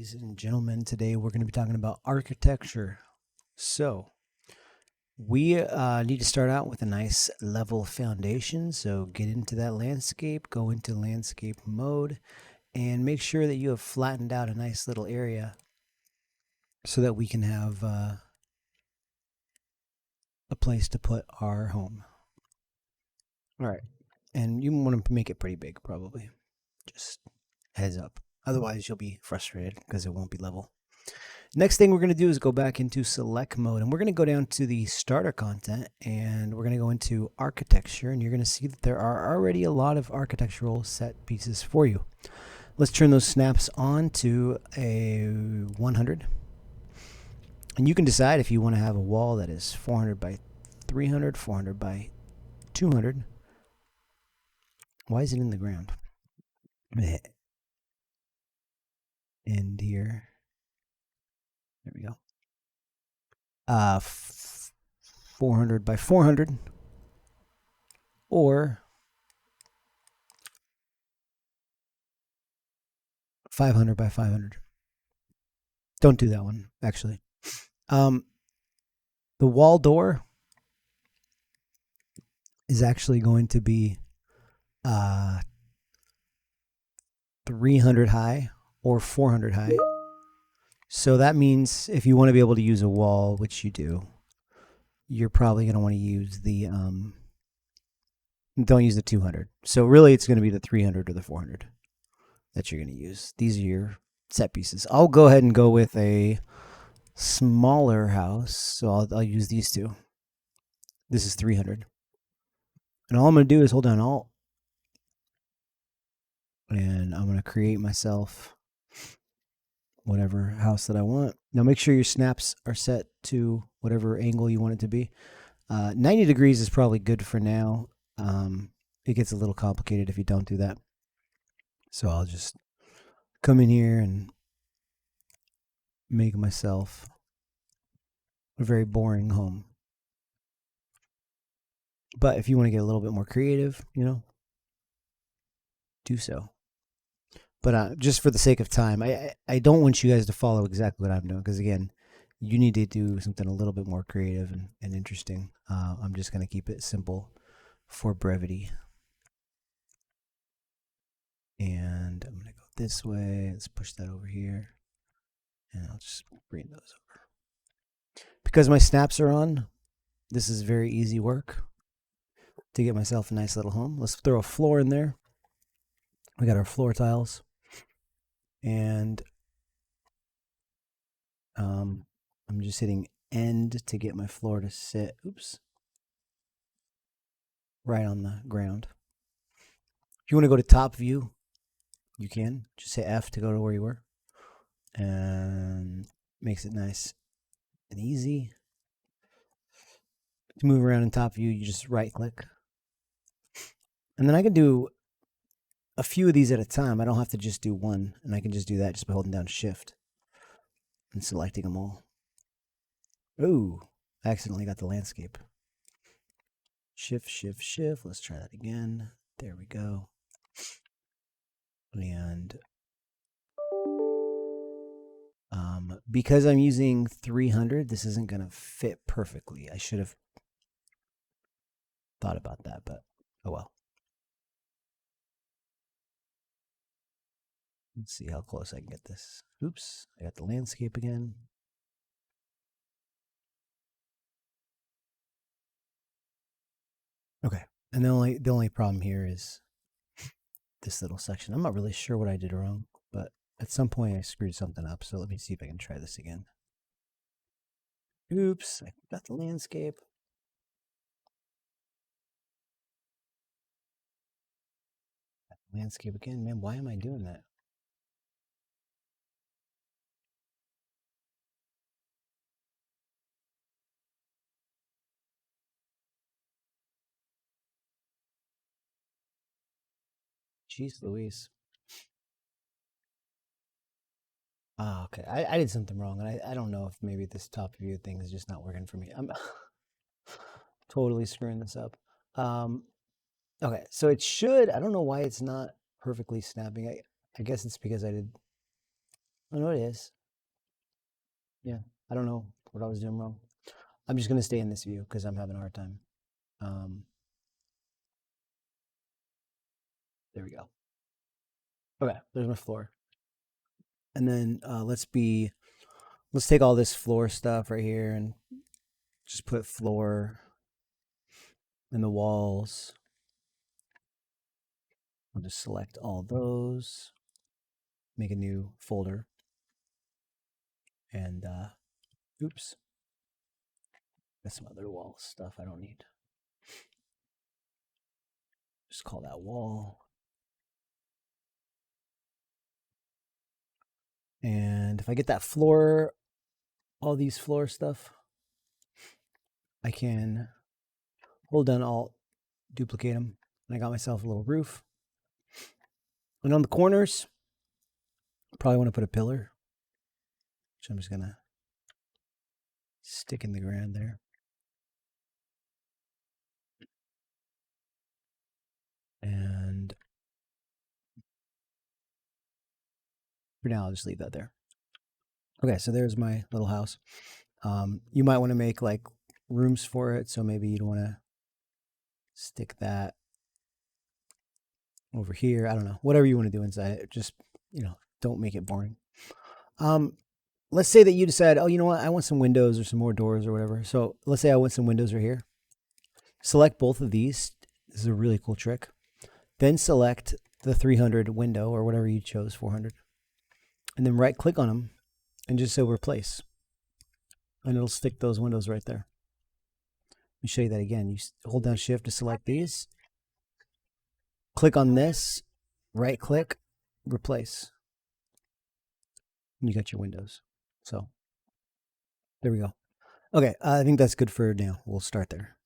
ladies and gentlemen. Today we're going to be talking about architecture. So, we need to start out with a nice level foundation. So, get into that landscape, go into landscape mode, and make sure that you have flattened out a nice little area so that we can have a place to put our home. All right. And you want to make it pretty big, probably. Just heads up. Otherwise, you'll be frustrated because it won't be level. Next thing we're going to do is go back into select mode, and we're going to go down to the starter content, and we're going to go into architecture, and you're going to see that there are already a lot of architectural set pieces for you. Let's turn those snaps on to a 100, and you can decide if you want to have a wall that is 400 by 300, 400 by 200. Why is it in the ground? I'm going to hit end here. There we go. 400 by 400, or 500 by 500. Don't do that one, actually. The wall door is actually going to be 300 high or 400 high. So that means if you want to be able to use a wall, which you do, you're probably going to want to use the don't use the 200. So really it's going to be the 300 or the 400 that you're going to use. These are your set pieces. I'll go ahead and go with a smaller house, so I'll use these two. This is 300. And all I'm going to do is hold down Alt, and I'm going to create myself whatever house that I want. Now make sure your snaps are set to whatever angle you want it to be. 90 degrees is probably good for now. It gets a little complicated if you don't do that. So I'll just come in here and make myself a very boring home. But if you want to get a little bit more creative, do so. But just for the sake of time, I don't want you guys to follow exactly what I'm doing, because again, you need to do something a little bit more creative and interesting. I'm just going to keep it simple for brevity. And I'm going to go this way. Let's push that over here. And I'll just bring those over. Because my snaps are on, this is very easy work to get myself a nice little home. Let's throw a floor in there. We got our floor tiles. And I'm just hitting end to get my floor to sit. Oops. Right on the ground. If you want to go to top view, you can. Just hit F to go to where you were. And makes it nice and easy. To move around in top view, you just right click. And then I can do a few of these at a time. I don't have to just do one, and I can just do that just by holding down Shift and selecting them all. Ooh, I accidentally got the landscape. Shift, Shift, Shift. Let's try that again. There we go. And because I'm using 300, this isn't going to fit perfectly. I should have thought about that, but oh well. Let's see how close I can get this. Oops, I got the landscape again. Okay, and the only problem here is this little section. I'm not really sure what I did wrong, but at some point I screwed something up. So let me see if I can try this again. Oops, I got the landscape. Landscape again, man. Why am I doing that? Jeez Louise. Ah, okay. I did something wrong, and I don't know if maybe this top view thing is just not working for me. I'm totally screwing this up. Okay, so it should. I don't know why it's not perfectly snapping. I guess it's because I did I know it is. Yeah, I don't know what I was doing wrong. I'm just gonna stay in this view because I'm having a hard time. There we go. Okay, there's my floor. And then let's take all this floor stuff right here and just put floor in the walls. I'll just select all those, make a new folder, and oops, there's some other wall stuff I don't need. Just call that wall. And if I get that floor, all these floor stuff, I can hold down Alt, duplicate them, and I got myself a little roof. And on the corners, probably want to put a pillar, which I'm just gonna stick in the ground there. And for now, I'll just leave that there. Okay, so there's my little house. You might want to make like rooms for it, so maybe you'd want to stick that over here. I don't know, whatever you want to do inside it. Just, don't make it boring. Let's say that you decide, oh, you know what, I want some windows or some more doors or whatever. So let's say I want some windows right here. Select both of these. This is a really cool trick. Then select the 300 window or whatever you chose, 400. And then right click on them and just say replace. And it'll stick those windows right there. Let me show you that again. You hold down shift to select these. Click on this, right click, replace. And you got your windows. So there we go. Okay, I think that's good for now. We'll start there.